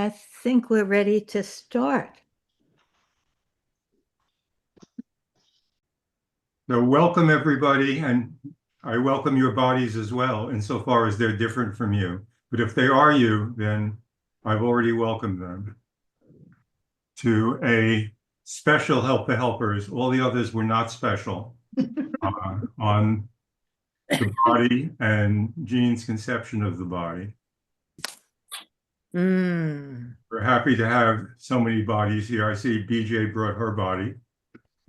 I think we're ready to start. So welcome everybody, and I welcome your bodies as well, insofar as they're different from you. But if they are you, then I've already welcomed them to a special Help the Helpers. All the others were not special on the body and Jean's conception of the body. We're happy to have so many bodies here. I see BJ brought her body.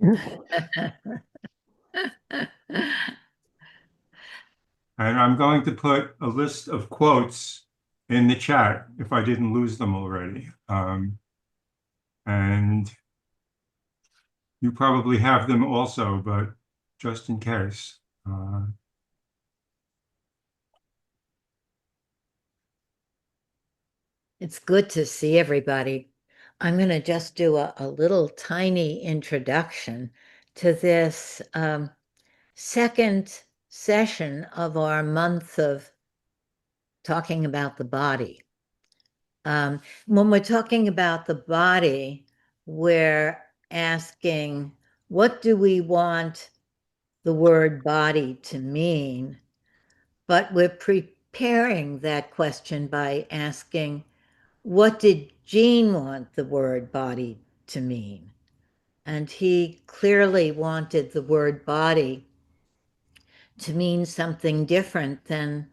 And I'm going to put a list of quotes in the chat if I didn't lose them already. And you probably have them also, but just in case. It's good to see everybody. I'm going to just do a little tiny introduction to this second session of our month of talking about the body. When we're talking about the body, we're asking, what do we want the word body to mean? But we're preparing that question by asking, what did Jean want the word body to mean? And he clearly wanted the word body to mean something different than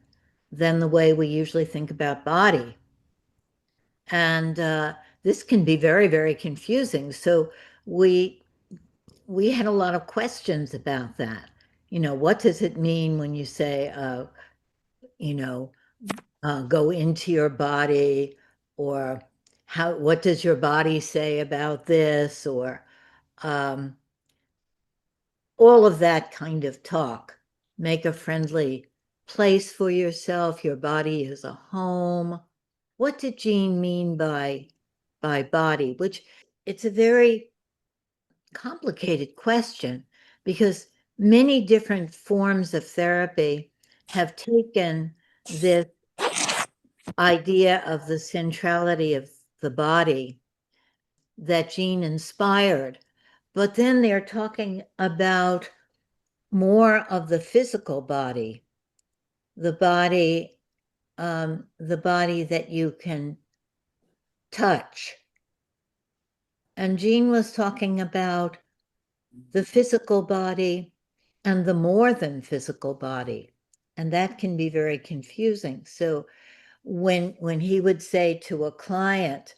the way we usually think about body. And this can be very, very confusing. So we had a lot of questions about that. You know, what does it mean when you say, go into your body, or what does your body say about this, or all of that kind of talk. Make a friendly place for yourself. Your body is a home. What did Jean mean by body? Which it's a very complicated question, because many different forms of therapy have taken this idea of the centrality of the body that Jean inspired, but then they're talking about more of the physical body, the body that you can touch. And Jean was talking about the physical body and the more than physical body, and that can be very confusing. So when he would say to a client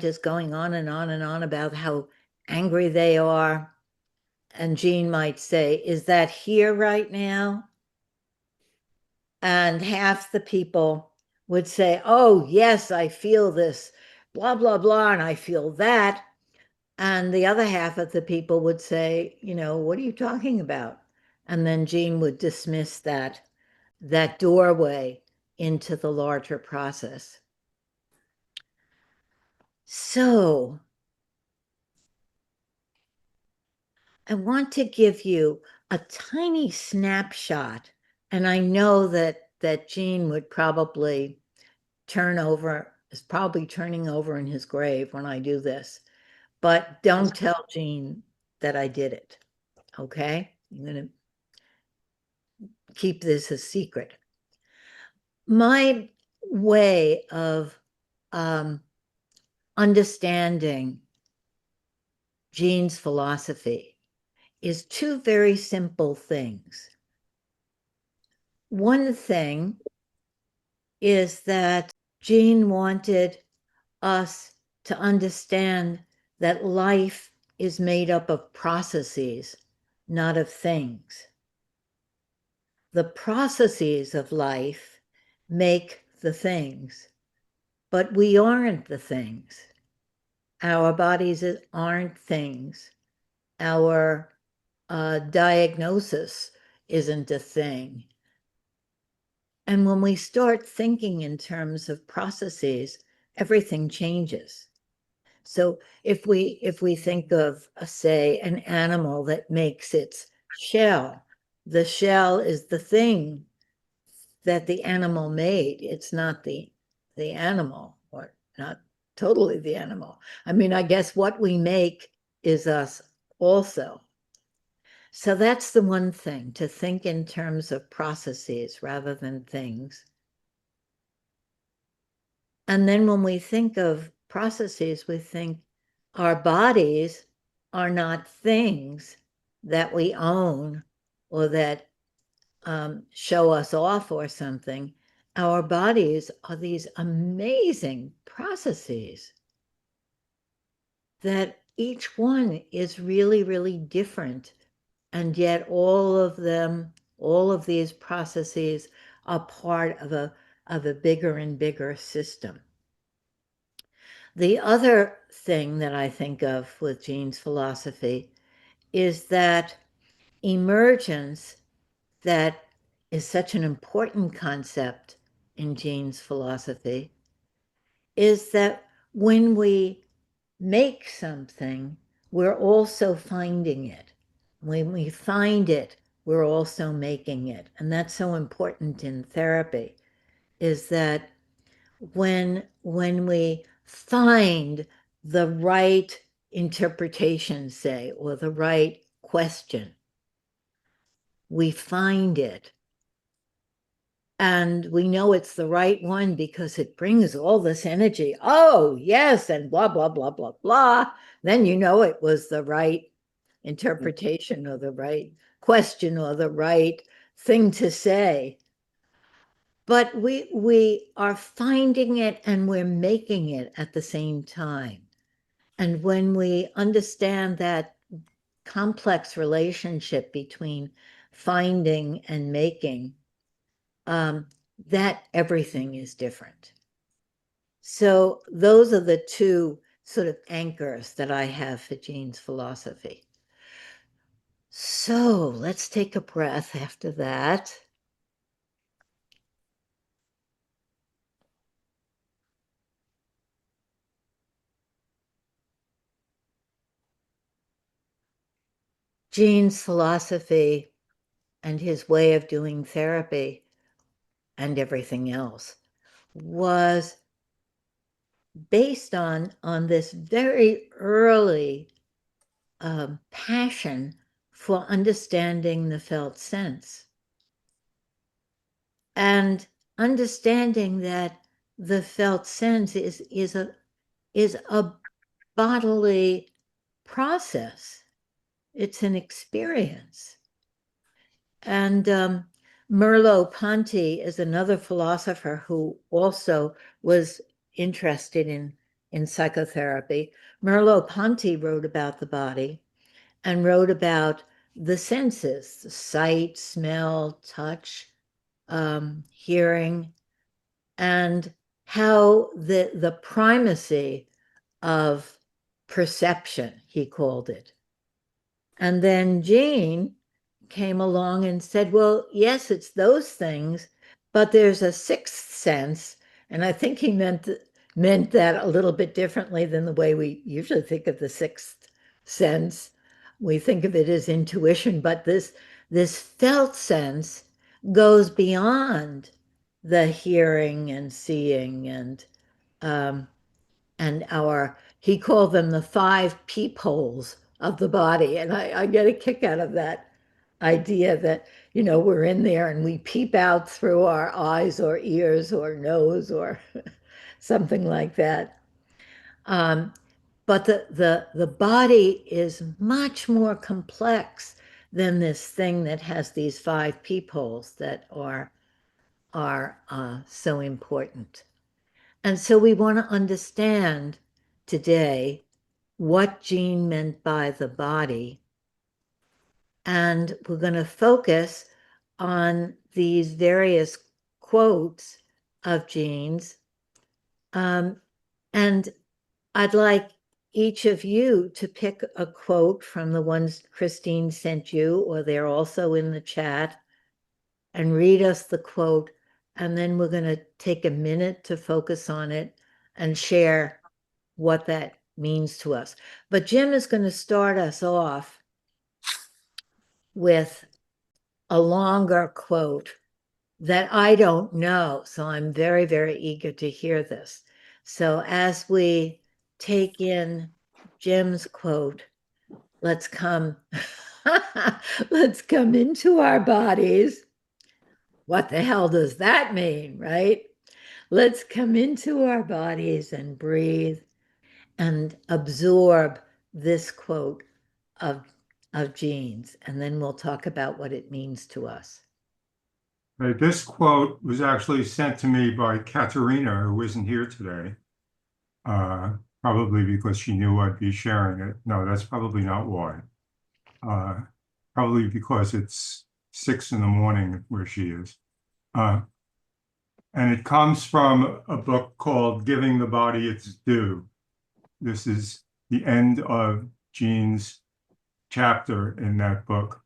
is going on and on and on about how angry they are, and Jean might say, is that here right now? And half the people would say, oh yes, I feel this, blah blah blah, and I feel that. And the other half of the people would say, what are you talking about? And then Jean would dismiss that doorway into the larger process. So I want to give you a tiny snapshot, and I know that Jean would probably is probably turning over in his grave when I do this, but don't tell Jean that I did it, okay? I'm going to keep this a secret. My way of understanding Jean's philosophy is two very simple things. One thing is that Jean wanted us to understand that life is made up of processes, not of things. The processes of life make the things, but we aren't the things. Our bodies aren't things. Our diagnosis isn't a thing. And when we start thinking in terms of processes, everything changes. So if we think of, say, an animal that makes its shell, the shell is the thing that the animal made. It's not the animal, or not totally the animal. I mean, I guess what we make is us also. So that's the one thing, to think in terms of processes rather than things. And then when we think of processes, we think our bodies are not things that we own or that show us off or something. Our bodies are these amazing processes that each one is really, really different. And yet all of them, all of these processes are part of a bigger and bigger system. The other thing that I think of with Jean's philosophy is that emergence, that is such an important concept in Jean's philosophy, is that when we make something, we're also finding it. When we find it, we're also making it. And that's so important in therapy, is that when we find the right interpretation, say, or the right question, we find it. And we know it's the right one because it brings all this energy. Oh, yes, and blah, blah, blah, blah, blah. Then you know it was the right interpretation or the right question or the right thing to say. But we are finding it and we're making it at the same time. And when we understand that complex relationship between finding and making, that everything is different. So those are the two sort of anchors that I have for Jean's philosophy. So let's take a breath after that. Jean's philosophy and his way of doing therapy and everything else was based on this very early passion for understanding the felt sense and understanding that the felt sense is a bodily process. It's an experience. And Merleau-Ponty is another philosopher who also was interested in psychotherapy. Merleau-Ponty wrote about the body and wrote about the senses, sight, smell, touch, hearing, and how the primacy of perception, he called it. And then Jean came along and said, well, yes, it's those things, but there's a sixth sense. And I think he meant that a little bit differently than the way we usually think of the sixth sense. We think of it as intuition, but this felt sense goes beyond the hearing and seeing and he called them the 5 peepholes of the body. And I get a kick out of that idea that, we're in there and we peep out through our eyes or ears or nose or something like that. But the body is much more complex than this thing that has these 5 peepholes that are so important. And so we want to understand today what Jean meant by the body. And we're going to focus on these various quotes of Jean's. And I'd like each of you to pick a quote from the ones Christine sent you, or they're also in the chat, and read us the quote. And then we're going to take a minute to focus on it and share what that means to us. But Jim is going to start us off with a longer quote that I don't know. So I'm very, very eager to hear this. So as we take in Jim's quote, let's come let's come into our bodies. What the hell does that mean, right? Let's come into our bodies and breathe and absorb this quote of Jean's, and then we'll talk about what it means to us. This quote was actually sent to me by Katerina, who isn't here today. Probably because she knew I'd be sharing it. No, that's probably not why. Probably because it's 6 in the morning where she is. And it comes from a book called Giving the Body Its Due. This is the end of Jean's chapter in that book.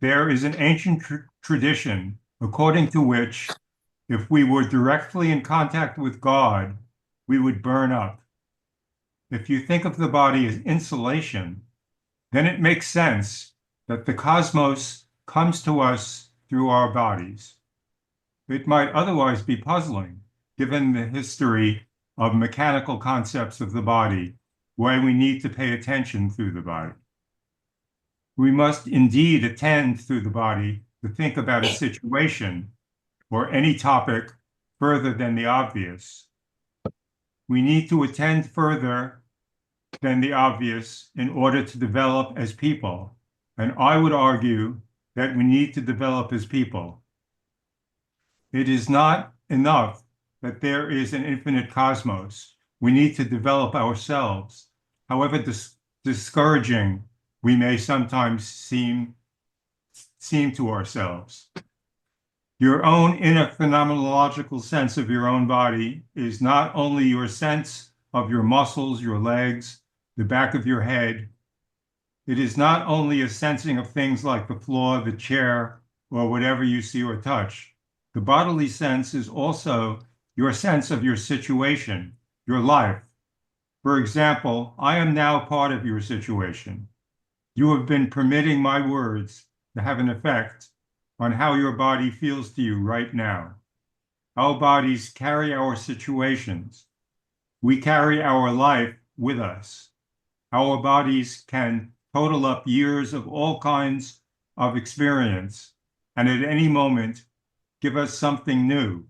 There is an ancient tradition according to which if we were directly in contact with God, we would burn up. If you think of the body as insulation, then it makes sense that the cosmos comes to us through our bodies. It might otherwise be puzzling, given the history of mechanical concepts of the body, why we need to pay attention through the body. We must indeed attend through the body to think about a situation or any topic further than the obvious. We need to attend further than the obvious in order to develop as people. And I would argue that we need to develop as people. It is not enough that there is an infinite cosmos. We need to develop ourselves, however discouraging we may sometimes seem to ourselves. Your own inner phenomenological sense of your own body is not only your sense of your muscles, your legs, the back of your head. It is not only a sensing of things like the floor, the chair, or whatever you see or touch. The bodily sense is also your sense of your situation, your life. For example, I am now part of your situation. You have been permitting my words to have an effect on how your body feels to you right now. Our bodies carry our situations. We carry our life with us. Our bodies can total up years of all kinds of experience, and at any moment give us something new,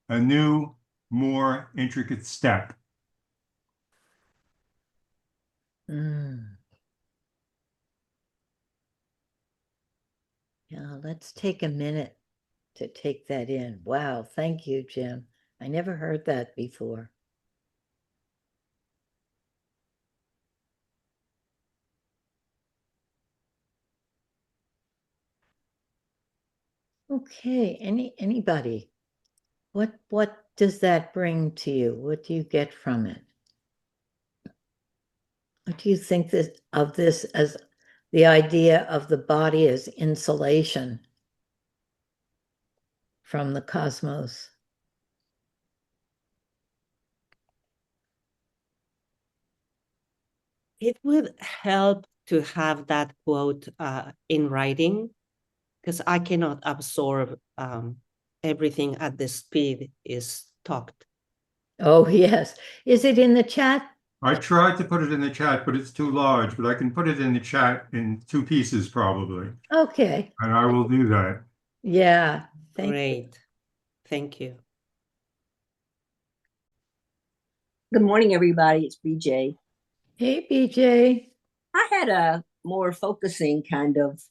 a new, more intricate step. Yeah, let's take a minute to take that in. Wow, thank you, Jim. I never heard that before. Okay, anybody? What does that bring to you? What do you get from it? What do you think of this as the idea of the body as insulation from the cosmos? It would help to have that quote in writing, because I cannot absorb everything at the speed is talked. Oh, yes. Is it in the chat? I tried to put it in the chat, but it's too large, but I can put it in the chat in 2 pieces probably. Okay. And I will do that. Yeah. Great. Thank you. Good morning, everybody. It's BJ. Hey, BJ. I had a more focusing kind of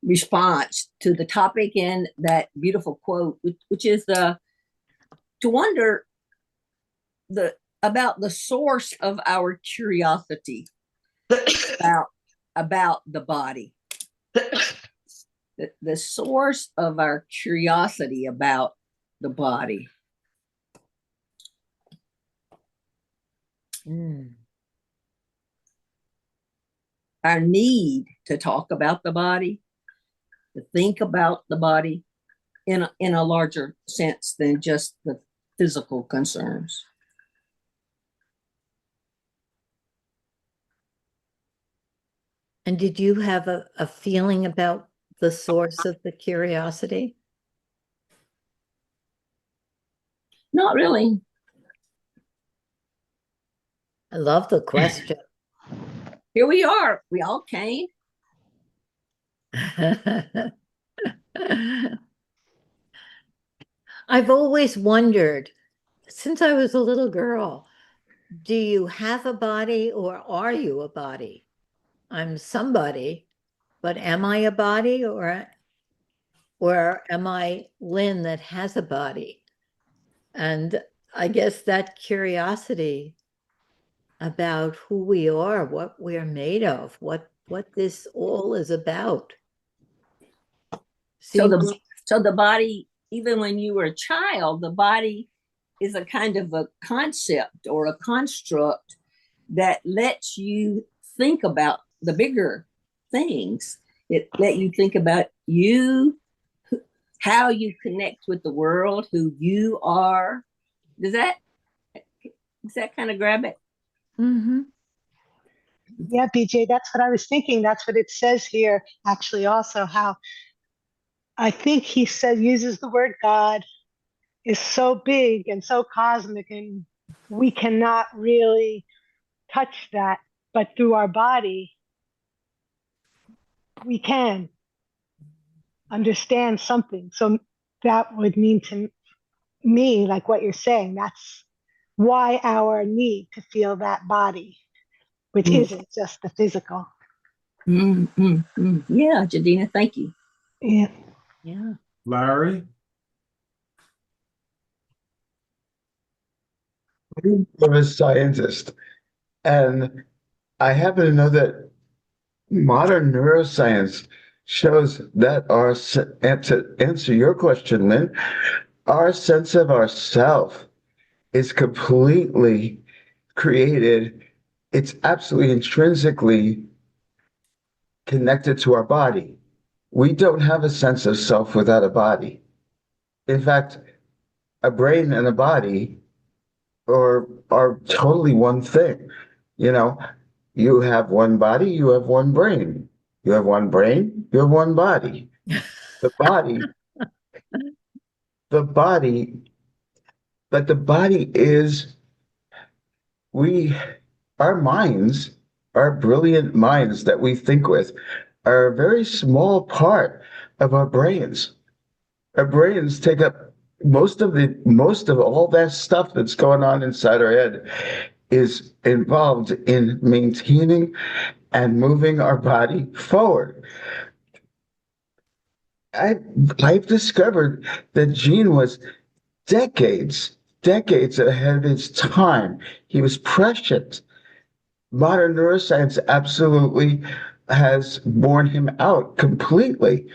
response to the topic in that beautiful quote, which is to wonder about the source of our curiosity about the body. The source of our curiosity about the body. Our need to talk about the body, to think about the body in a larger sense than just the physical concerns. And did you have a feeling about the source of the curiosity? Not really. I love the question. Here we are. We all came. I've always wondered, since I was a little girl, do you have a body or are you a body? I'm somebody, but am I a body or am I Lynn that has a body? And I guess that curiosity about who we are, what we're made of, what this all is about. So seems- the body, even when you were a child, the body is a kind of a concept or a construct that lets you think about the bigger things. It let you think about you, how you connect with the world, who you are. Does that kind of grab it? Mhm. Yeah, BJ, that's what I was thinking. That's what it says here. Actually, also how I think he said uses the word God is so big and so cosmic, and we cannot really touch that, but through our body, we can understand something. So that would mean to me, like what you're saying, that's why our need to feel that body, which isn't just the physical. Yeah, Jadina, thank you. Yeah. Yeah. Larry? I'm a scientist, and I happen to know that modern neuroscience shows that and to answer your question, Lynn, our sense of ourself is completely created. It's absolutely intrinsically connected to our body. We don't have a sense of self without a body. In fact, a brain and a body are totally one thing. You know, you have one body, you have one brain. You have one brain, you have one body. The body, the body, but the body is we, our minds, our brilliant minds that we think with are a very small part of our brains. Our brains take up most of all that stuff that's going on inside our head is involved in maintaining and moving our body forward. I've discovered that Gene was decades ahead of his time. He was prescient. Modern neuroscience absolutely has borne him out completely.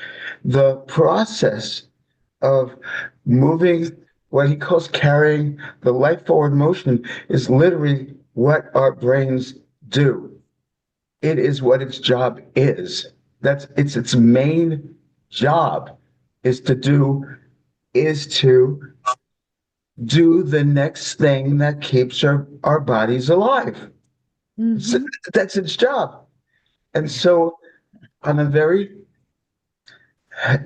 The process of moving what he calls carrying the life forward motion is literally what our brains do. It is what its job is. It's its main job is to do the next thing that keeps our bodies alive. So Mhm. that's its job. And so on a very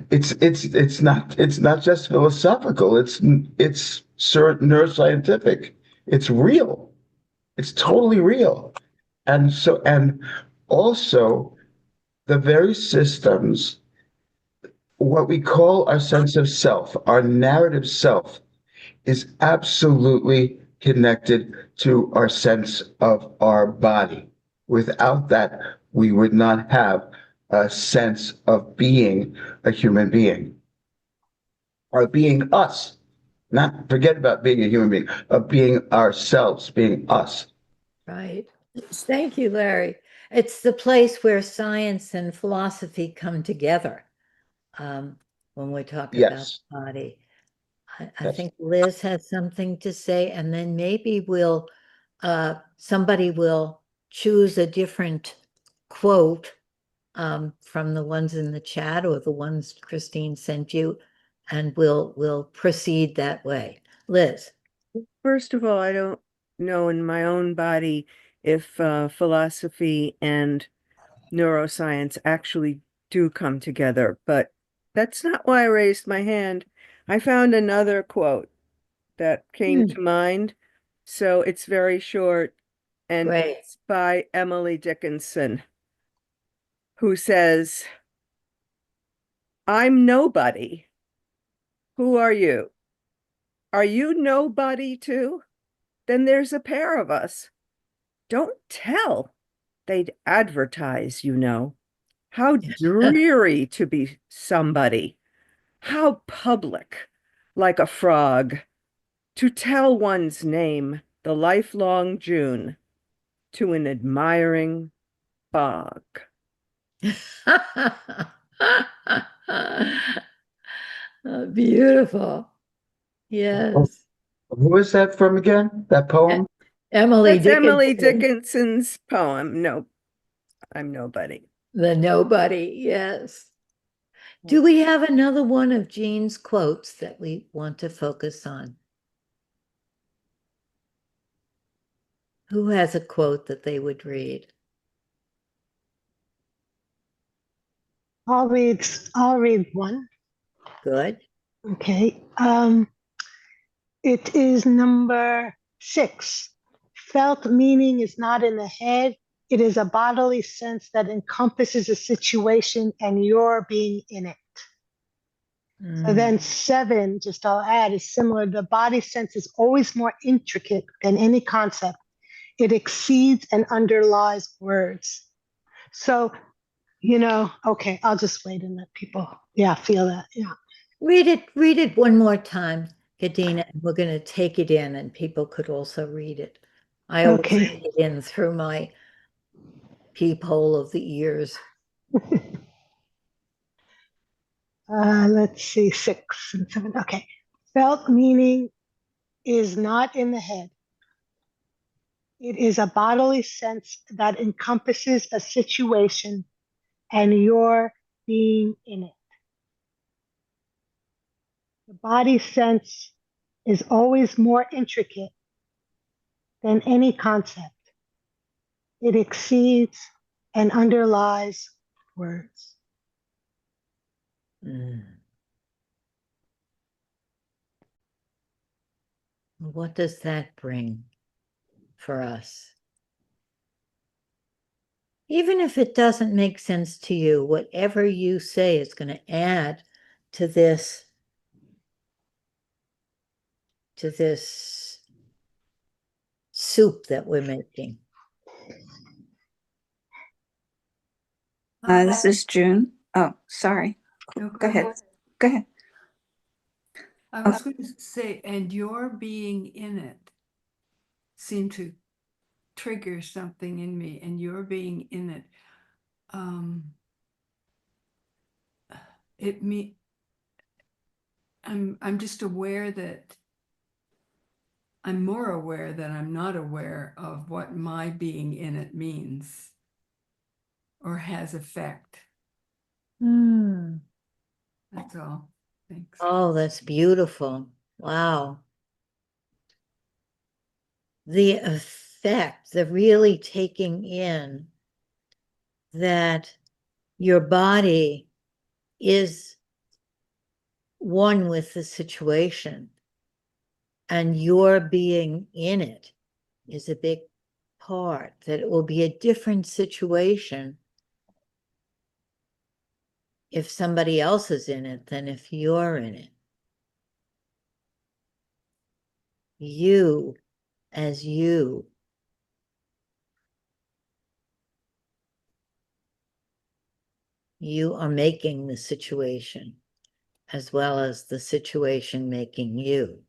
it's not just philosophical, it's neuroscientific. It's real. It's totally real. And also the very systems, what we call our sense of self, our narrative self, is absolutely connected to our sense of our body. Without that, we would not have a sense of being a human being or being us. Not forget about being a human being, of being ourselves, being us. Right. Thank you, Larry. It's the place where science and philosophy come together when we talk about Yes. the body. I Yes. think Liz has something to say, and then maybe somebody will choose a different quote from the ones in the chat or the ones Christine sent you, and we'll proceed that way. Liz. First of all, I don't know in my own body if philosophy and neuroscience actually do come together, but that's not why I raised my hand. I found another quote that came Hmm. to mind. So it's very short, and Great. it's by Emily Dickinson, who says, I'm nobody. Who are you? Are you nobody too? Then there's a pair of us. Don't tell. They'd advertise, you know. How dreary to be somebody. How public, like a frog, to tell one's name the lifelong June to an admiring bog. Beautiful. Yes. Who is that from again? That poem? Emily That's Emily Dickinson, Dickinson's poem. No, I'm nobody. the nobody. Yes. Do we have another one of Jean's quotes that we want to focus on? Who has a quote that they would read? I'll read one. Good. Okay. It is number 6. Felt meaning is not in the head. It is a bodily sense that encompasses a situation and your being in it. So then 7, just I'll add, is similar. The body sense is always more intricate than any concept. It exceeds and underlies words. So, okay, I'll just wait and let people, feel that. Yeah. Read it one more time, Kadena, and we're going to take it in, and people could also read it. I always Okay. take it in through my peephole of the ears. Let's see, 6 and 7. Okay. Felt meaning is not in the head. It is a bodily sense that encompasses a situation and your being in it. The body sense is always more intricate than any concept. It exceeds and underlies words. What does that bring for us? Even if it doesn't make sense to you, whatever you say is going to add to this soup that we're making. This is June. Oh, sorry. No, Go ahead. Go ahead. I was going to say, and your being in it seemed to trigger something in me, and your being in it, I'm just aware that I'm more aware that I'm not aware of what my being in it means or has effect. That's all. Thanks. Oh, that's beautiful. Wow. The effect, the really taking in that your body is one with the situation and your being in it is a big part, that it will be a different situation if somebody else is in it than if you're in it. You as you. You are making the situation as well as the situation making you.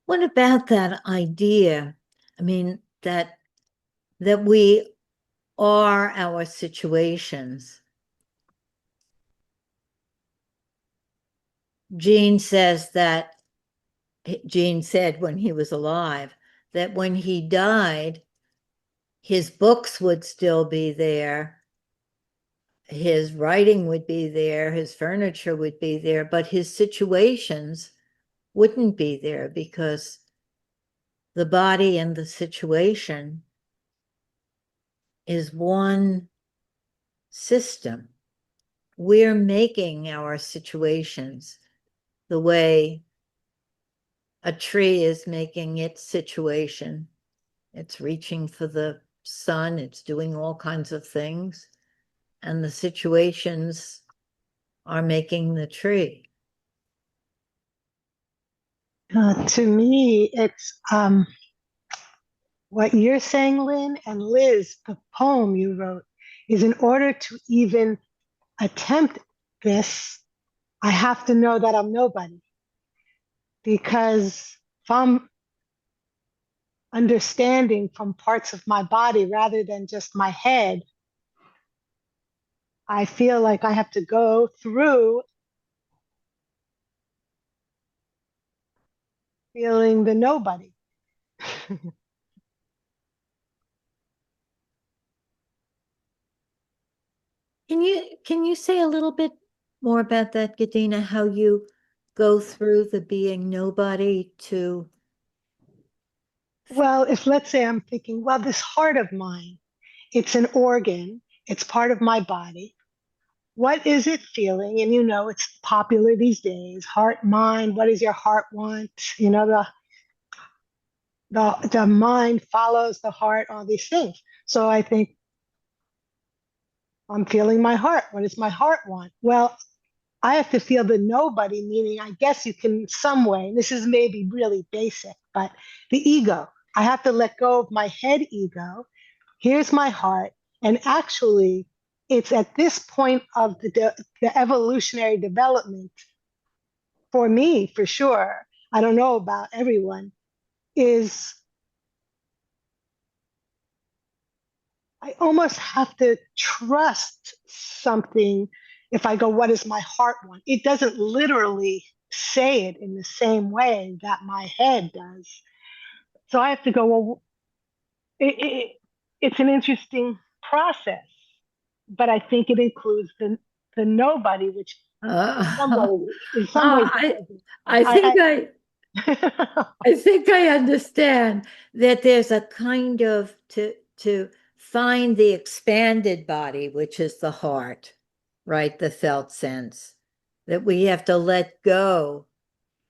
What about that idea? I mean, that we are our situations. Gene said when he was alive that when he died, his books would still be there, his writing would be there, his furniture would be there, but his situations wouldn't be there because the body and the situation is one system. We're making our situations the way a tree is making its situation. It's reaching for the sun, it's doing all kinds of things, and the situations are making the tree. To me, it's what you're saying, Lynn, and Liz, the poem you wrote, is in order to even attempt this, I have to know that I'm nobody. Because if I'm understanding from parts of my body rather than just my head, I feel like I have to go through feeling the nobody. Can you say a little bit more about that, Gadina, how you go through the being nobody to Well, if let's say I'm thinking, well, this heart of mine, it's an organ, it's part of my body. What is it feeling? And it's popular these days, heart, mind, what does your heart want? The mind follows the heart, all these things. So I think I'm feeling my heart. What does my heart want? Well, I have to feel the nobody, meaning I guess you can, in some way, this is maybe really basic, but the ego. I have to let go of my head ego. Here's my heart. And actually, it's at this point of the evolutionary development, for me, for sure, I don't know about everyone, is I almost have to trust something if I go, what does my heart want? It doesn't literally say it in the same way that my head does. So I have to go, well, it's an interesting process, but I think it includes the nobody, which in some ways, I think I think I understand that there's a kind of to find the expanded body, which is the heart, right? The felt sense, that we have to let go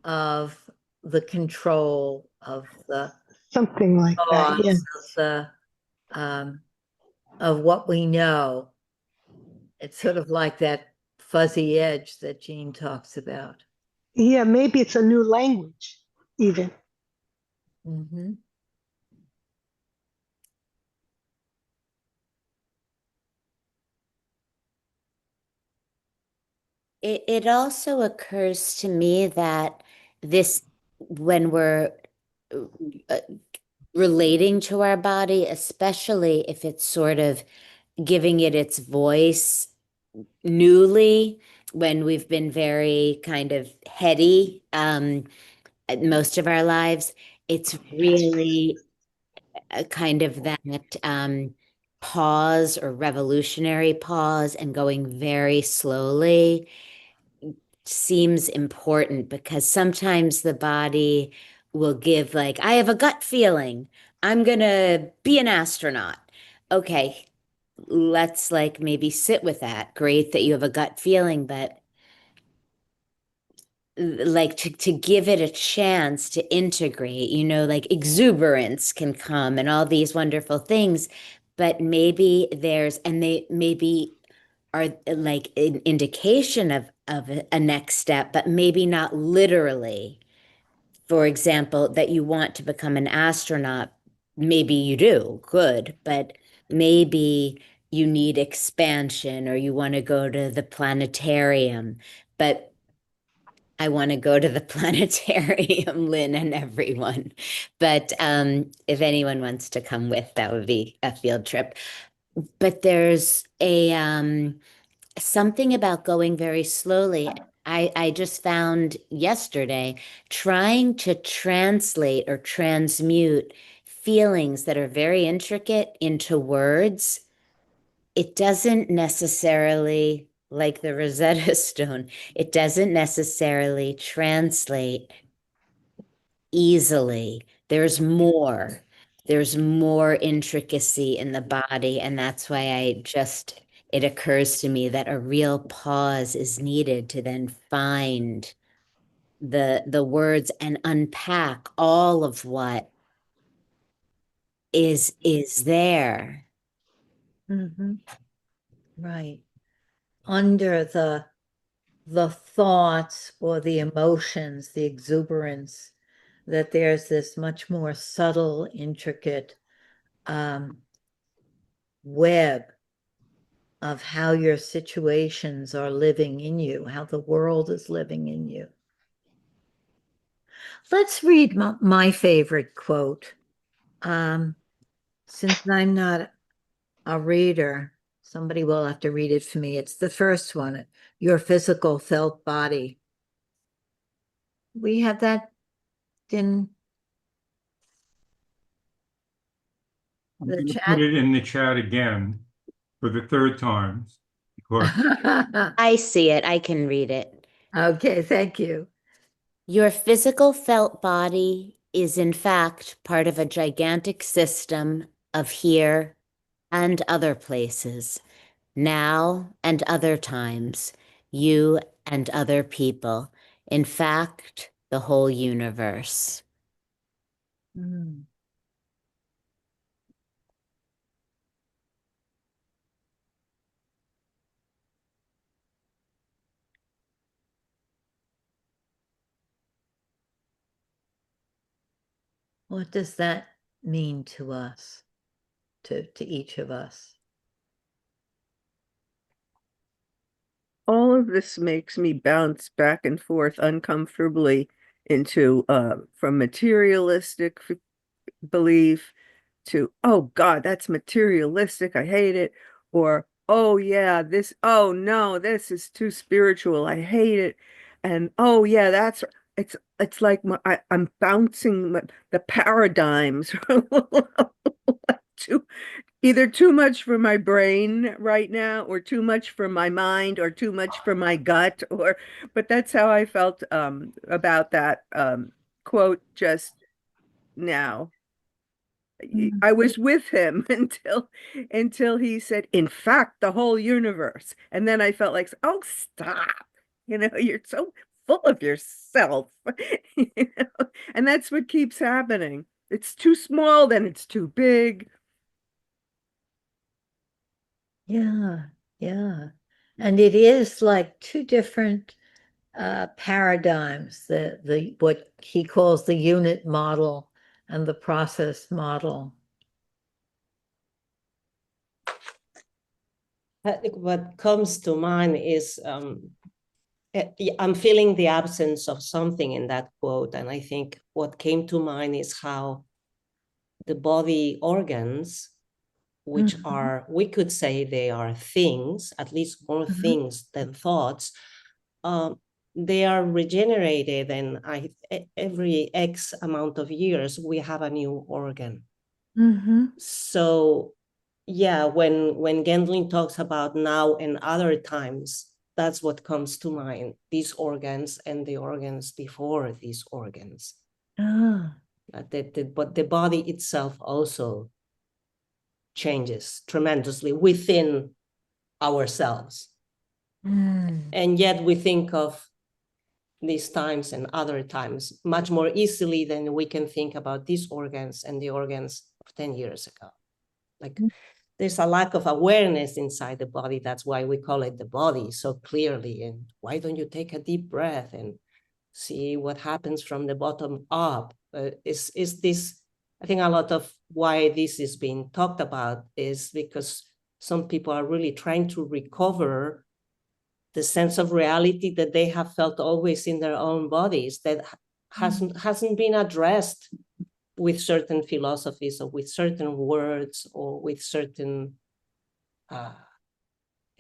of the control of the something like that. Yeah. thoughts, of what we know. It's sort of like that fuzzy edge that Jean talks about. Yeah, maybe it's a new language, even. Mhm. It also occurs to me that this, when we're uh, relating to our body, especially if it's sort of giving it its voice newly, when we've been very kind of heady most of our lives, it's really a kind of that pause or revolutionary pause and going very slowly seems important, because sometimes the body will give, like, I have a gut feeling, I'm gonna be an astronaut. Okay, let's like maybe sit with that. Great that you have a gut feeling, but like to give it a chance to integrate, like exuberance can come and all these wonderful things, but maybe they maybe are like an indication of a next step, but maybe not literally. For example, that you want to become an astronaut, maybe you do, good, but maybe you need expansion or you want to go to the planetarium. But I want to go to the planetarium, Lynn and everyone. But if anyone wants to come with, that would be a field trip. But there's a something about going very slowly. I just found yesterday trying to translate or transmute feelings that are very intricate into words. It doesn't necessarily, like the Rosetta Stone, it doesn't necessarily translate easily. There's more intricacy in the body. And that's why it occurs to me that a real pause is needed to then find the words and unpack all of what is there. Mhm. Right. Under the thoughts or the emotions, the exuberance, that there's this much more subtle, intricate web of how your situations are living in you, how the world is living in you. Let's read my favorite quote. Since I'm not a reader, somebody will have to read it for me. It's the first one, your physical felt body. We have that in I'm the going to chat. put it in the chat again for the third time. Because I see it. I can read it. Okay, thank you. Your physical felt body is in fact part of a gigantic system of here and other places, now and other times, you and other people, in fact, the whole universe. Mm. What does that mean to us, to each of us? All of this makes me bounce back and forth uncomfortably into from materialistic belief to, oh God, that's materialistic, I hate it, or oh yeah, oh no, this is too spiritual, I hate it, and oh yeah, it's like I'm bouncing the paradigms too, either too much for my brain right now, or too much for my mind, or too much for my gut, but that's how I felt about that quote just now. I was with him until he said, in fact, the whole universe. And then I felt like, oh, stop. You're so full of yourself. And that's what keeps happening. It's too small, then it's too big. Yeah, yeah. And it is like two different paradigms, the what he calls the unit model and the process model. I think what comes to mind is I'm feeling the absence of something in that quote. And I think what came to mind is how the body organs, which are, we could say they are things, at least more things than thoughts, they are regenerated, and every X amount of years, we have a new organ. So yeah, when Gendlin talks about now and other times, that's what comes to mind, these organs and the organs before these organs. But the body itself also changes tremendously within ourselves. And yet we think of these times and other times much more easily than we can think about these organs and the organs of 10 years ago. Like there's a lack of awareness inside the body. That's why we call it the body so clearly. And why don't you take a deep breath and see what happens from the bottom up? Is this, I think a lot of why this is being talked about is because some people are really trying to recover the sense of reality that they have felt always in their own bodies that hasn't been addressed with certain philosophies or with certain words or with certain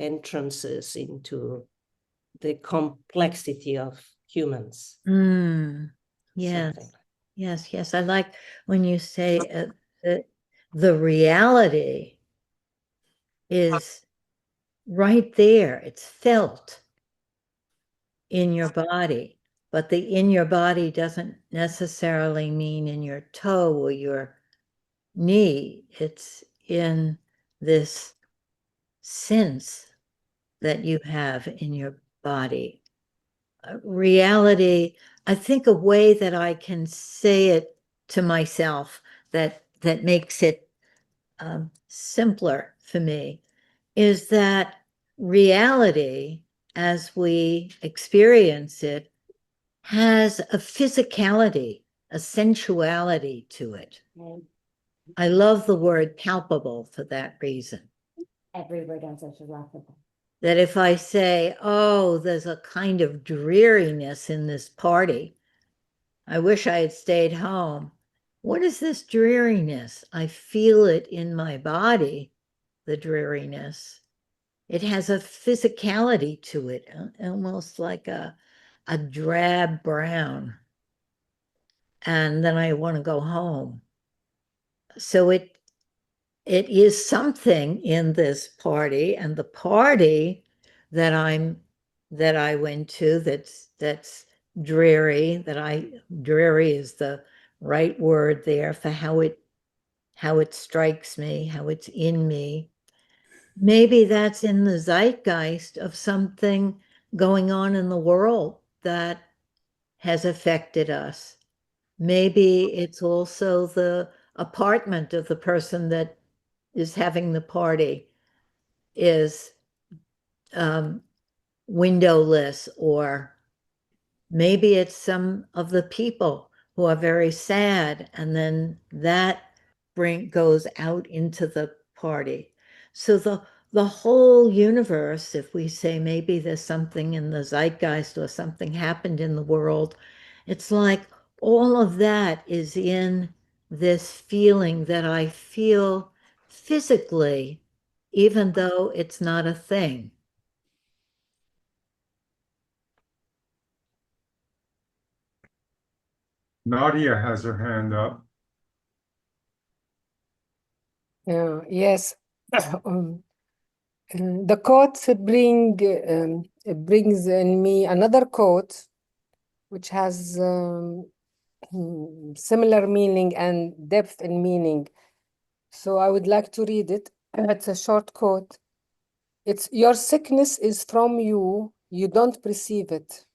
entrances into the complexity of humans. Yes, Something. yes. I like when you say the reality is right there. It's felt in your body, but the in your body doesn't necessarily mean in your toe or your knee. It's in this sense that you have in your body. Reality I think a way that I can say it to myself that makes it simpler for me is that reality, as we experience it, has a physicality, a sensuality to it. I love the word palpable for that reason. Every word on such a laughable. That if I say, oh, there's a kind of dreariness in this party, I wish I had stayed home. What is this dreariness? I feel it in my body, the dreariness. It has a physicality to it, almost like a drab brown. And then I want to go home. So it is something in this party, and the party that I went to that's dreary, dreary is the right word there for how it strikes me, how it's in me. Maybe that's in the zeitgeist of something going on in the world that has affected us. Maybe it's also the apartment of the person that is having the party is windowless, or maybe it's some of the people who are very sad, and then that goes out into the party. So the whole universe, if we say maybe there's something in the zeitgeist or something happened in the world, it's like all of that is in this feeling that I feel physically, even though it's not a thing. Nadia has her hand up. Yes. The quote brings in me another quote which has similar meaning and depth in meaning. So I would like to read it. It's a short quote. It's your sickness is from you, you don't perceive it.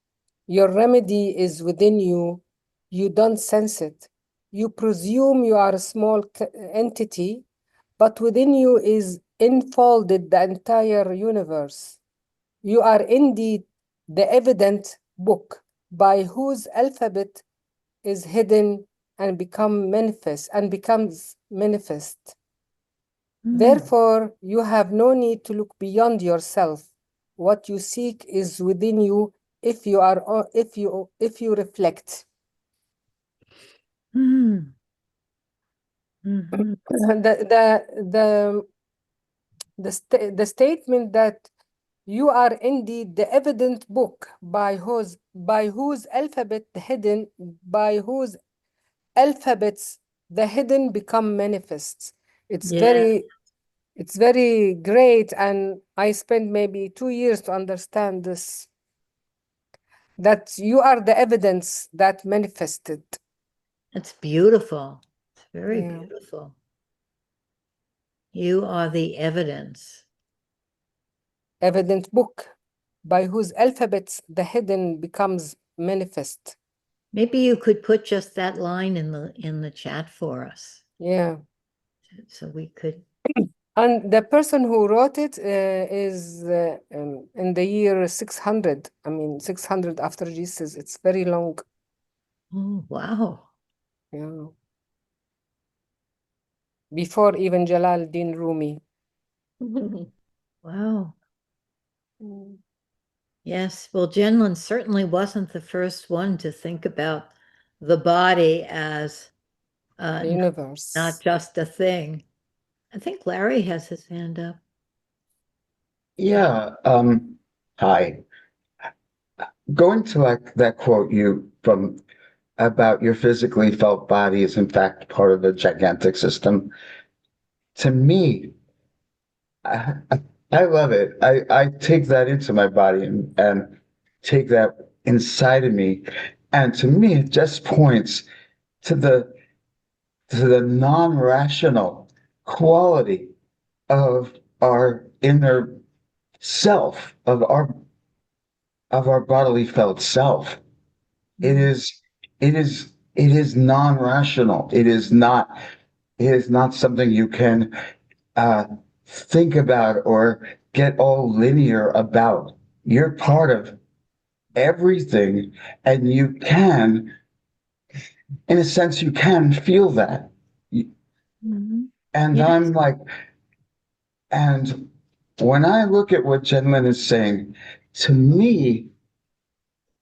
Your remedy is within you, you don't sense it. You presume you are a small entity, but within you is enfolded the entire universe. You are indeed the evident book by whose alphabet is hidden and becomes manifest. Therefore, you have no need to look beyond yourself. What you seek is within you if you reflect. Mm. The statement that you are indeed the evident book by whose alphabet the hidden become manifest. It's very great, and I spent maybe 2 years to understand this. That you are the evidence that manifested. It's beautiful. It's very beautiful. You are the evidence. Evident book by whose alphabets the hidden becomes manifest. Maybe you could put just that line in the chat for us. Yeah. So we could. And the person who wrote it is in the year 600. I mean, 600 after Jesus. It's very long. Oh, wow. Yeah. Before even Jalaluddin Rumi. Wow. Yes, well, Jenlin certainly wasn't the first one to think about the body as The universe. not just a thing. I think Larry has his hand up. Yeah, hi. Going to like that quote from about your physically felt body is in fact part of a gigantic system. To me, I love it. I take that into my body and take that inside of me. And to me, it just points to the non-rational quality of our inner self, of our bodily felt self. It is non-rational. It is not something you can think about or get all linear about. You're part of everything, and you can, in a sense, you can feel that. Mhm. And Yes. I'm like, and when I look at what Jen Lin is saying, to me,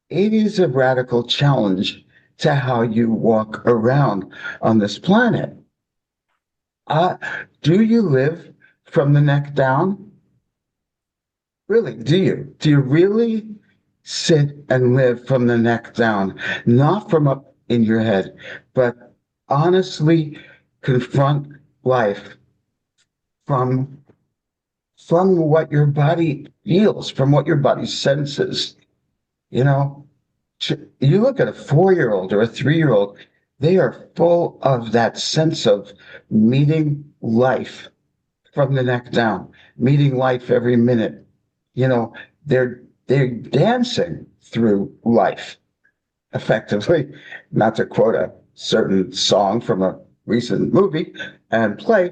it is a radical challenge to how you walk around on this planet. Do you live from the neck down? Really, do you? Do you really sit and live from the neck down? Not from up in your head, but honestly confront life from what your body feels, from what your body senses. You know, you look at a 4-year-old or a 3-year-old, they are full of that sense of meeting life from the neck down, meeting life every minute. You know, they're dancing through life effectively, not to quote a certain song from a recent movie and play,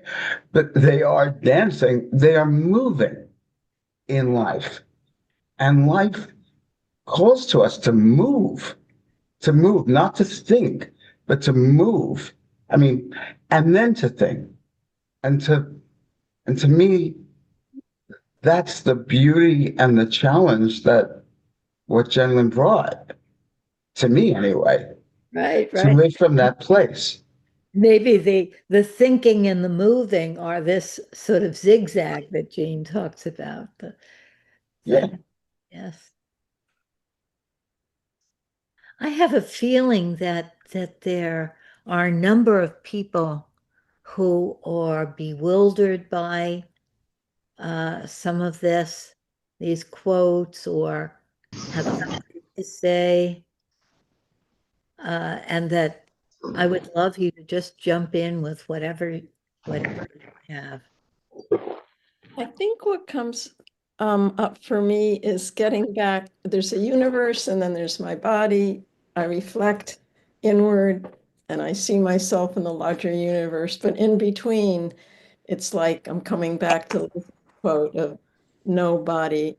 but they are dancing, they are moving in life. And life calls to us to move, not to think, but to move. I mean, and then to think. And to me, that's the beauty and the challenge that what Jen Lin brought to me anyway, Right, to right. live from that place. Maybe the thinking and the moving are this sort of zigzag that Jean talks about. Yeah. Yes. I have a feeling that there are a number of people who are bewildered by some of these quotes, or have something to say, and that I would love you to just jump in with whatever you have. I think what comes up for me is getting back. There's a universe, and then there's my body. I reflect inward, and I see myself in the larger universe. But in between, it's like I'm coming back to the quote of nobody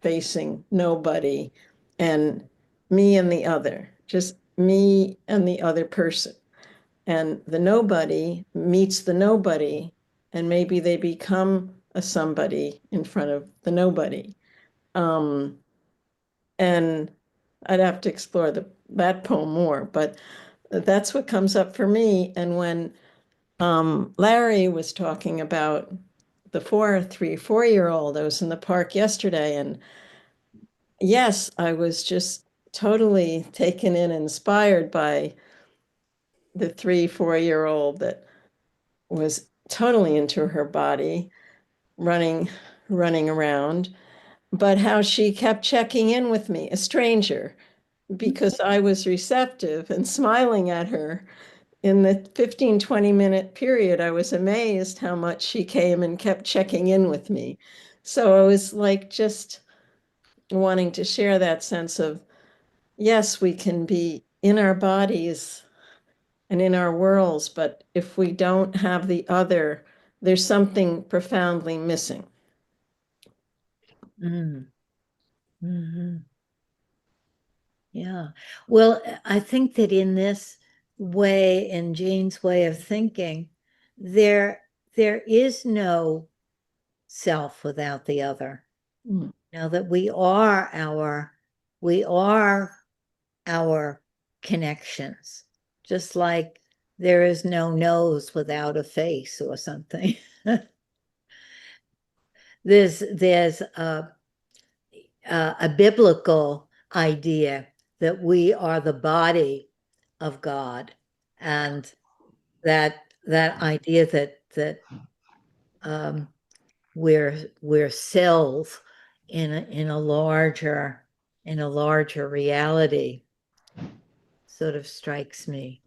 facing nobody, and me and the other, just me and the other person. And the nobody meets the nobody, and maybe they become a somebody in front of the nobody. And I'd have to explore that poem more, but that's what comes up for me. And when Larry was talking about the 4-year-old, I was in the park yesterday, and yes, I was just totally taken in, inspired by the 3-4-year-old that was totally into her body, running around, but how she kept checking in with me, a stranger, because I was receptive and smiling at her. In the 15-20 minute period, I was amazed how much she came and kept checking in with me. So I was like just wanting to share that sense of, yes, we can be in our bodies and in our worlds, but if we don't have the other, there's something profoundly missing. Yeah. Well, I think that in this way, in Jean's way of thinking, there is no self without the other. Mm. Now that we are our connections, just like there is no nose without a face or something. There's a biblical idea that we are the body of God, and that idea that we're cells in a larger reality sort of strikes me.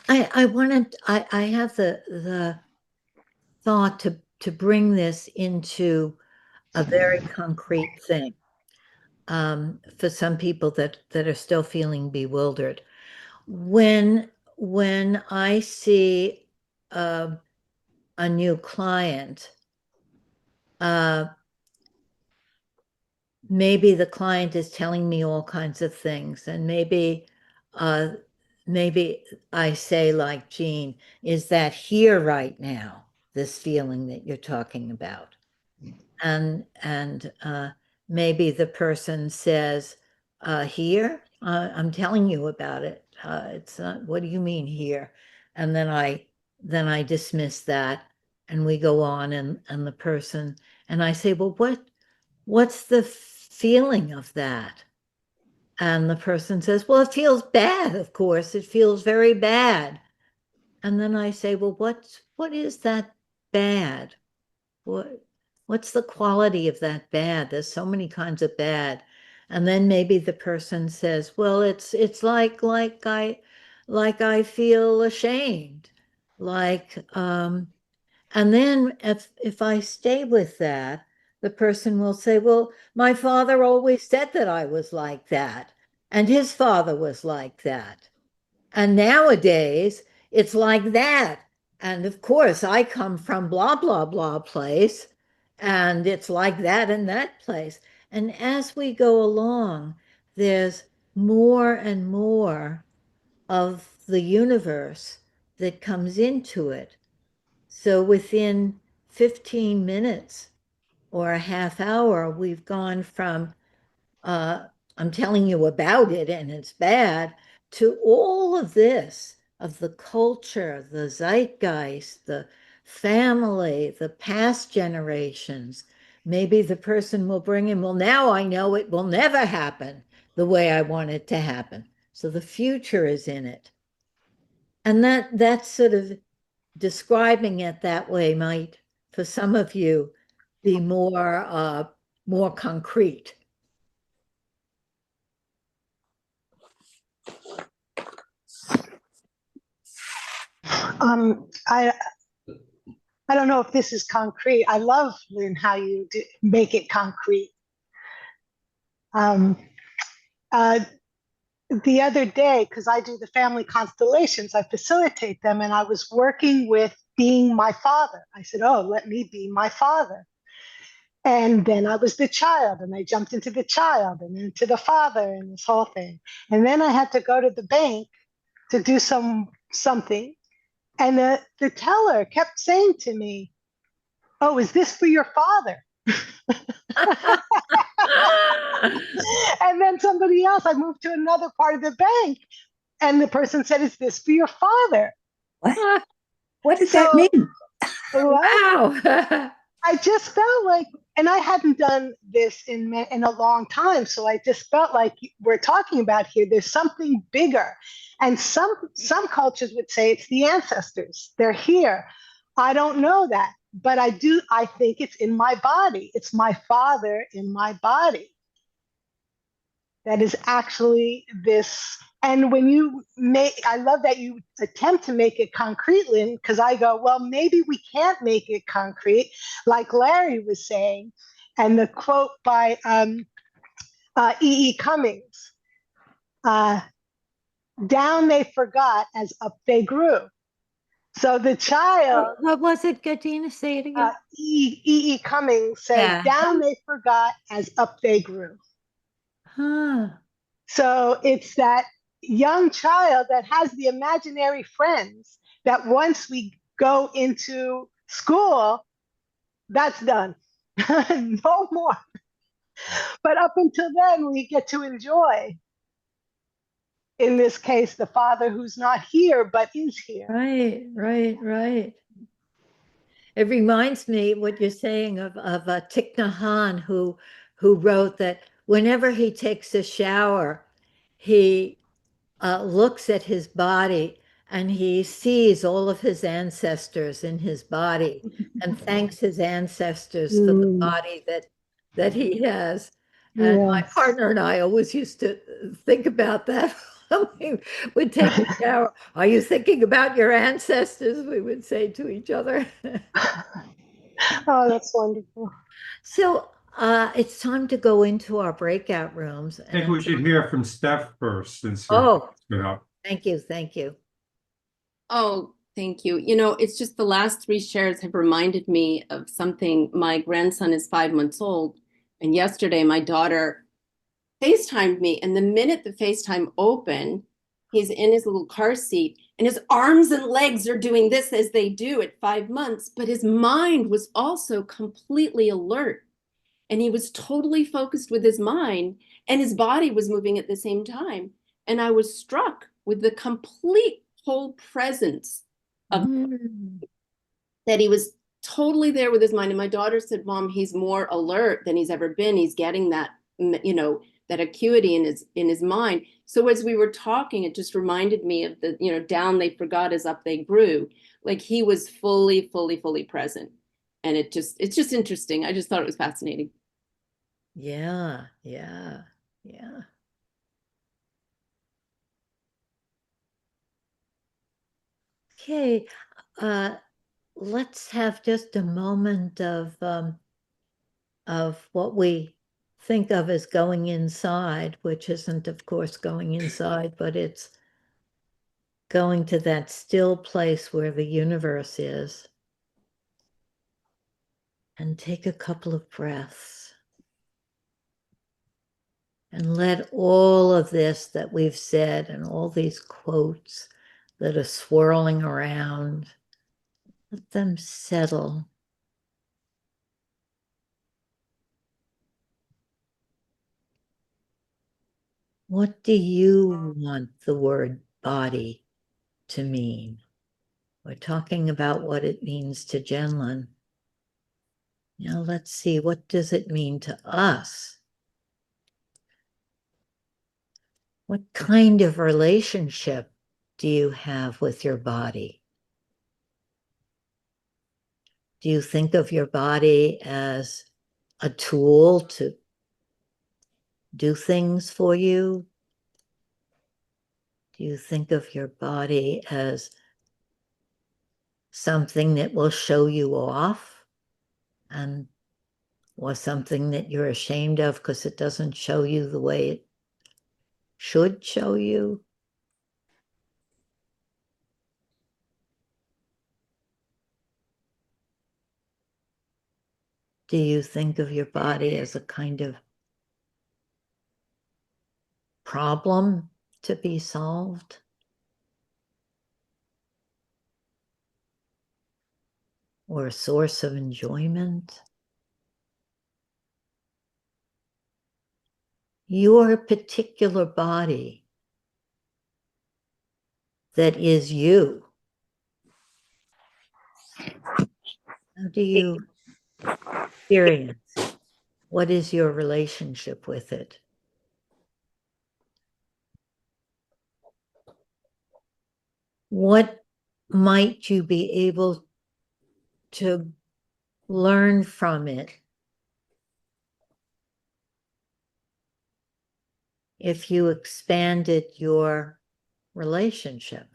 I have the thought to bring this into a very concrete thing. for some people that are still feeling bewildered. When I see a new client, maybe the client is telling me all kinds of things, and maybe I say, like Jean, is that here right now, this feeling that you're talking about? And maybe the person says, here, I'm telling you about it. It's not, what do you mean here? And then I dismiss that, and we go on, and the person, and I say, well, what's the feeling of that? And the person says, well, it feels bad, of course, it feels very bad. And then I say, well, what is that bad? What's the quality of that bad? There's so many kinds of bad. And then maybe the person says, well, it's like I feel ashamed. And then if I stay with that, the person will say, well, my father always said that I was like that, and his father was like that. And nowadays it's like that. And of course, I come from blah, blah, blah place, and it's like that in that place. And as we go along, there's more and more of the universe that comes into it. So within 15 minutes or a half hour, we've gone from, I'm telling you about it and it's bad, to all of this, of the culture, the zeitgeist, the family, the past generations. Maybe the person will bring in, well, now I know it will never happen the way I want it to happen. So the future is in it. And that's sort of describing it that way might, for some of you, be more concrete. I don't know if this is concrete. I love, Lynn, how you make it concrete. The other day, because I do the family constellations, I facilitate them, and I was working with being my father. I said, oh, let me be my father. And then I was the child, and I jumped into the child and into the father and this whole thing. And then I had to go to the bank to do something. And the teller kept saying to me, oh, is this for your father? And then somebody else, I moved to another part of the bank, and the person said, is this for your father? What? What does that mean? Wow. I just felt like, and I hadn't done this in a long time, so I just felt like we're talking about here, there's something bigger. And some cultures would say it's the ancestors. They're here. I don't know that, but I think it's in my body. It's my father in my body. That is actually this. And when you I love that you attempt to make it concrete, Lynn, because I go, well, maybe we can't make it concrete, like Larry was saying. And the quote by E.E. Cummings, down they forgot as up they grew. So the child. What was it, Katina? Say it again. E.E. Cummings said, Yeah. down they forgot as up they grew. Huh. So it's that young child that has the imaginary friends that once we go into school, that's done. No more. But up until then, we get to enjoy, in this case, the father who's not here, but is here. Right. It reminds me what you're saying of Thich Nhat Hanh, who wrote that whenever he takes a shower, he looks at his body and he sees all of his ancestors in his body and thanks his ancestors for the body that he has. And my partner and I always used to think about that when we would take a shower. Are you thinking about your ancestors? We would say to each other. Oh, that's wonderful. So It's time to go into our breakout rooms. I think we should hear from Steph first since Oh, you know. thank you, thank you. Oh, thank you. You know, it's just the last three shares have reminded me of something. My grandson is 5 months old, and yesterday my daughter FaceTimed me, and the minute the FaceTime opened, he's in his little car seat, and his arms and legs are doing this as they do at 5 months, but his mind was also completely alert, and he was totally focused with his mind, and his body was moving at the same time. And I was struck with the complete whole presence of that he was totally there with his mind. And my daughter said, Mom, he's more alert than he's ever been. He's getting that, you know, that acuity in his mind. So as we were talking, it just reminded me of the, you know, down they forgot as up they grew. Like he was fully present. And it's just interesting. I just thought it was fascinating. Yeah, yeah, yeah. Okay, let's have just a moment of what we think of as going inside, which isn't, of course, going inside, but it's going to that still place where the universe is. And take a couple of breaths. And let all of this that we've said and all these quotes that are swirling around, let them settle. What do you want the word body to mean? We're talking about what it means to Jenlin. Now let's see, what does it mean to us? What kind of relationship do you have with your body? Do you think of your body as a tool to do things for you? Do you think of your body as something that will show you off or something that you're ashamed of because it doesn't show you the way it should show you? Do you think of your body as a kind of problem to be solved? Or a source of enjoyment? Your particular body that is you. How do you experience it? What is your relationship with it? What might you be able to learn from it if you expanded your relationship?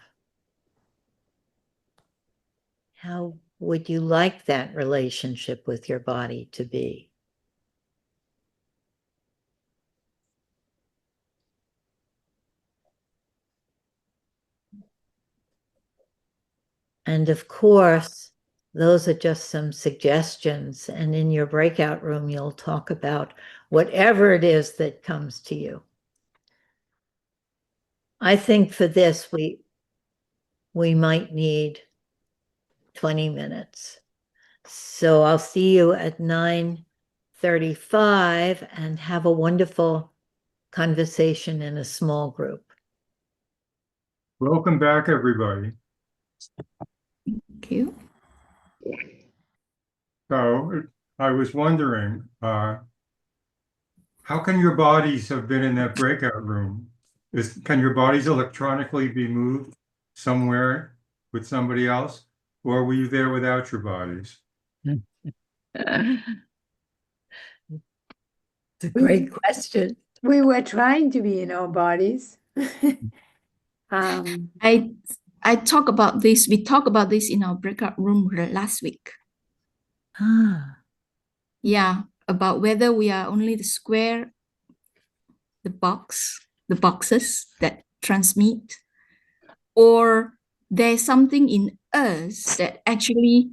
How would you like that relationship with your body to be? And of course, those are just some suggestions. And in your breakout room, you'll talk about whatever it is that comes to you. I think for this, we might need 20 minutes. So I'll see you at 9:35 and have a wonderful conversation in a small group. Welcome back, everybody. Thank you. So I was wondering, how can your bodies have been in that breakout room? Can your bodies electronically be moved somewhere with somebody else? Or were you there without your bodies? It's a great question. We were trying to be in our bodies. I talk about this. We talked about this in our breakout room last week. Ah. Yeah, about whether we are only the square, the boxes that transmit, or there's something in us that actually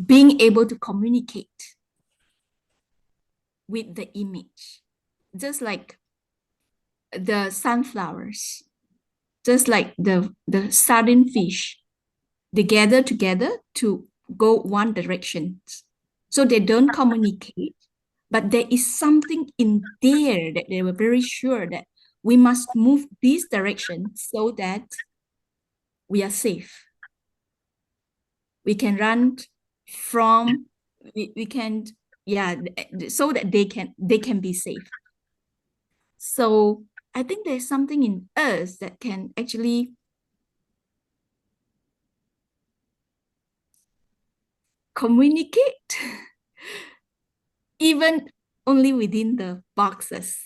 being able to communicate with the image, just like the sunflowers, just like the sardine fish, they gather together to go one direction. So they don't communicate, but there is something in there that they were very sure that we must move this direction so that we are safe. We can run from, we can, yeah, so that they can be safe. So I think there's something in us that can actually communicate even only within the boxes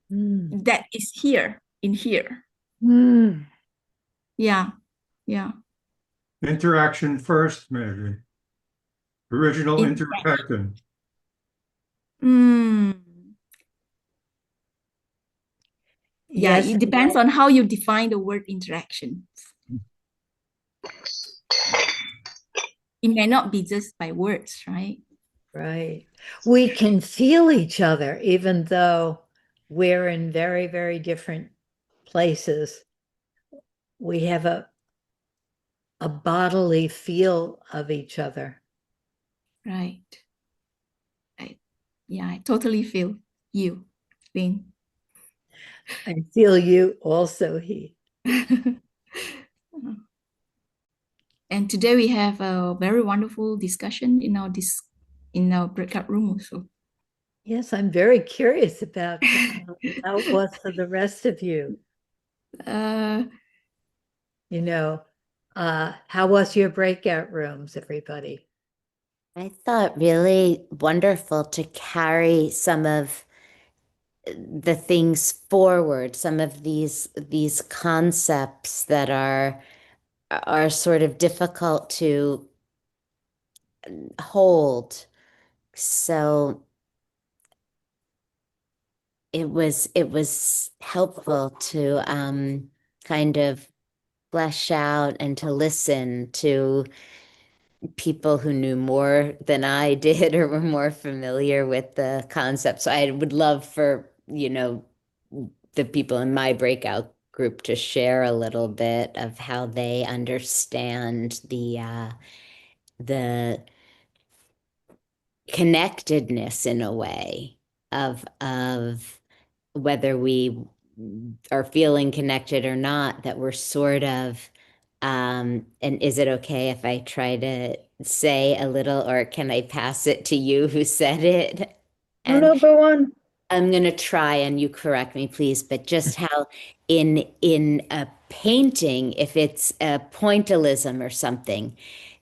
that is here in here. Yeah. Interaction first, maybe. Original interaction. Yeah, Yes, it depends on how you define the word interaction. It may not be just by words, right? right. We can feel each other, even though we're in very, very different places. We have a bodily feel of each other. Right. Yeah, I totally feel you, Lynn. I feel you also, He. And today we have a very wonderful discussion in our breakout room also. Yes, I'm very curious about how it was for the rest of you. You know, how was your breakout rooms, everybody? I thought really wonderful to carry some of the things forward, some of these concepts that are sort of difficult to hold. So it was helpful to kind of flesh out and to listen to people who knew more than I did or were more familiar with the concept. So I would love for, the people in my breakout group to share a little bit of how they understand the connectedness in a way of whether we are feeling connected or not, that we're sort of and is it okay if I try to say a little, or can I pass it to you who said it? And No, go on. I'm going to try, and you correct me, please, but just how in a painting, if it's a pointillism or something,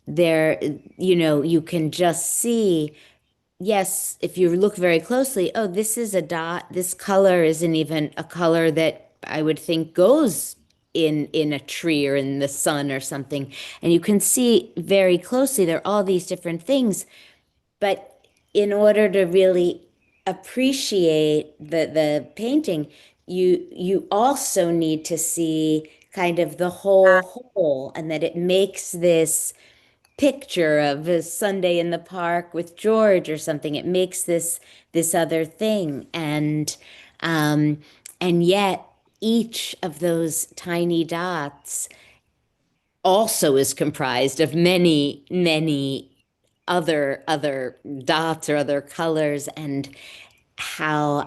there, you can just see, yes, if you look very closely, oh, this is a dot. This color isn't even a color that I would think goes in a tree or in the sun or something. And you can see very closely, there are all these different things. But in order to really appreciate the painting, you also need to see kind of the whole, and that it makes this picture of a Sunday in the park with George or something. It makes this other thing, and yet each of those tiny dots also is comprised of many other dots or other colors, and how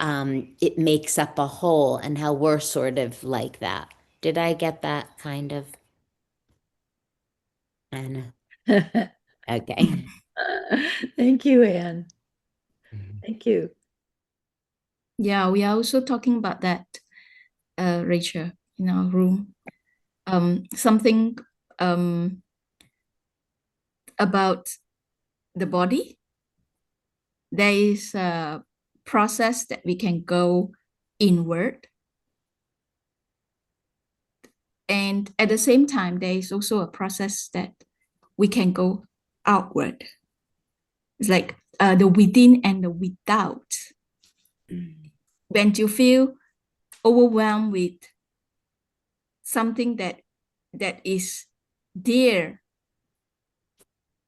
it makes up a whole, and how we're sort of like that. Did I get that kind of, Anna? Okay. Thank you, Anne. Thank you. Yeah, we are also talking about that, Rachel, in our room. Something about the body. There is a process that we can go inward. And at the same time, there is also a process that we can go outward. It's like the within and the without. When you feel overwhelmed with something that is there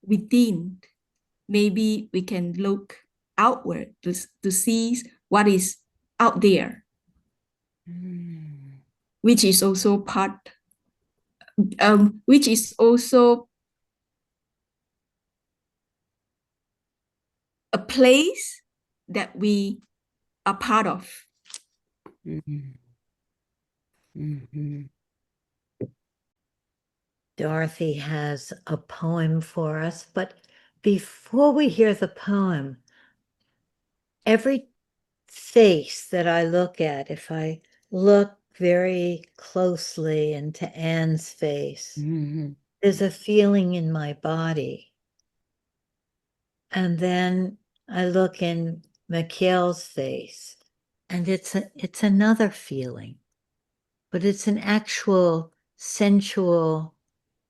within, maybe we can look outward to see what is out there, which is also which is also a place that we are part of. Dorothy has a poem for us, but before we hear the poem, every face that I look at, if I look very closely into Anne's face, there's a feeling in my body. And then I look in Mikhail's face, and it's another feeling, but it's an actual sensual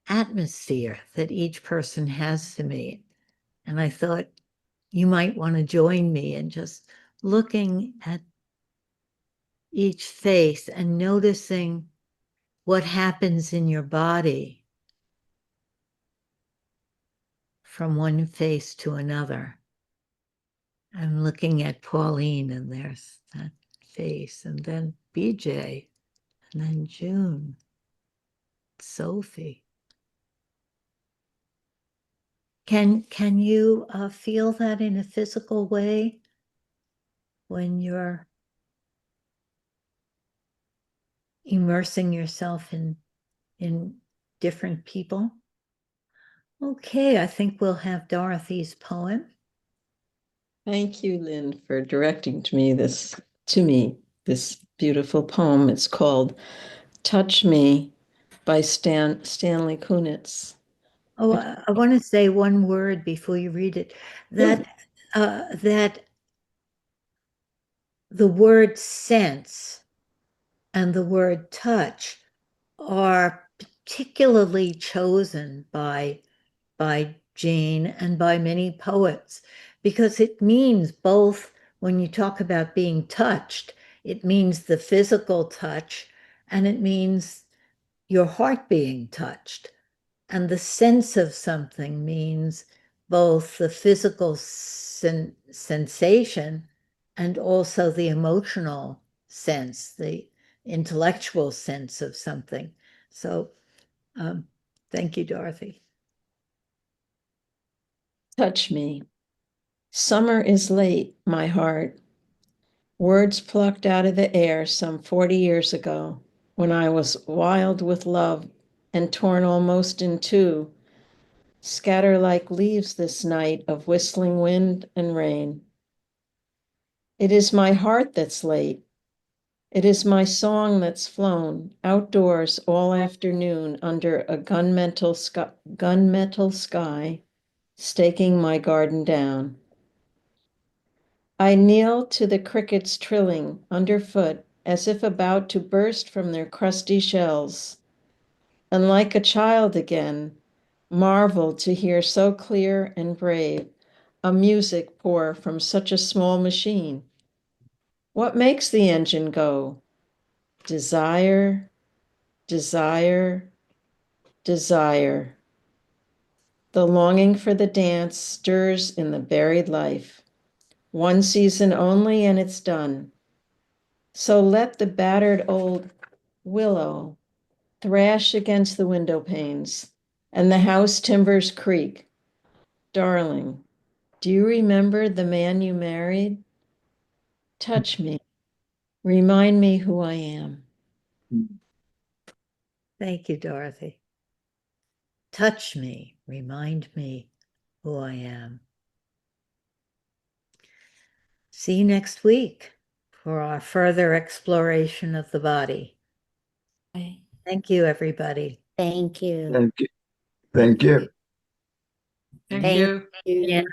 atmosphere that each person has to me. And I thought you might want to join me in just looking at each face and noticing what happens in your body from one face to another. I'm looking at Pauline, and there's that face, and then BJ, and then June, Sophie. Can you feel that in a physical way when you're immersing yourself in different people? Okay, I think we'll have Dorothy's poem. Thank you, Lynn, for directing to me this beautiful poem. It's called Touch Me by Stanley Kunitz. Oh, I want to say one word before you read it. That the word sense and the word touch are particularly chosen by Jane and by many poets, because it means both, when you talk about being touched, it means the physical touch, and it means your heart being touched. And the sense of something means both the physical sensation and also the emotional sense, the intellectual sense of something. So thank you, Dorothy. Touch me. Summer is late, my heart. Words plucked out of the air some 40 years ago, when I was wild with love and torn almost in two, scatter like leaves this night of whistling wind and rain. It is my heart that's late. It is my song that's flown outdoors all afternoon under a gunmetal sky, staking my garden down. I kneel to the crickets trilling underfoot as if about to burst from their crusty shells, and like a child again, marvel to hear so clear and brave a music pour from such a small machine. What makes the engine go? Desire, desire, desire. The longing for the dance stirs in the buried life. One season only and it's done. So let the battered old willow thrash against the window panes and the house timbers creak. Darling, do you remember the man you married? Touch me. Remind me who I am. Thank you, Dorothy. Touch me. Remind me who I am. See you next week for our further exploration of the body. Thank you, everybody. Thank you. Thank you. Thank you. Thank Thank you. you.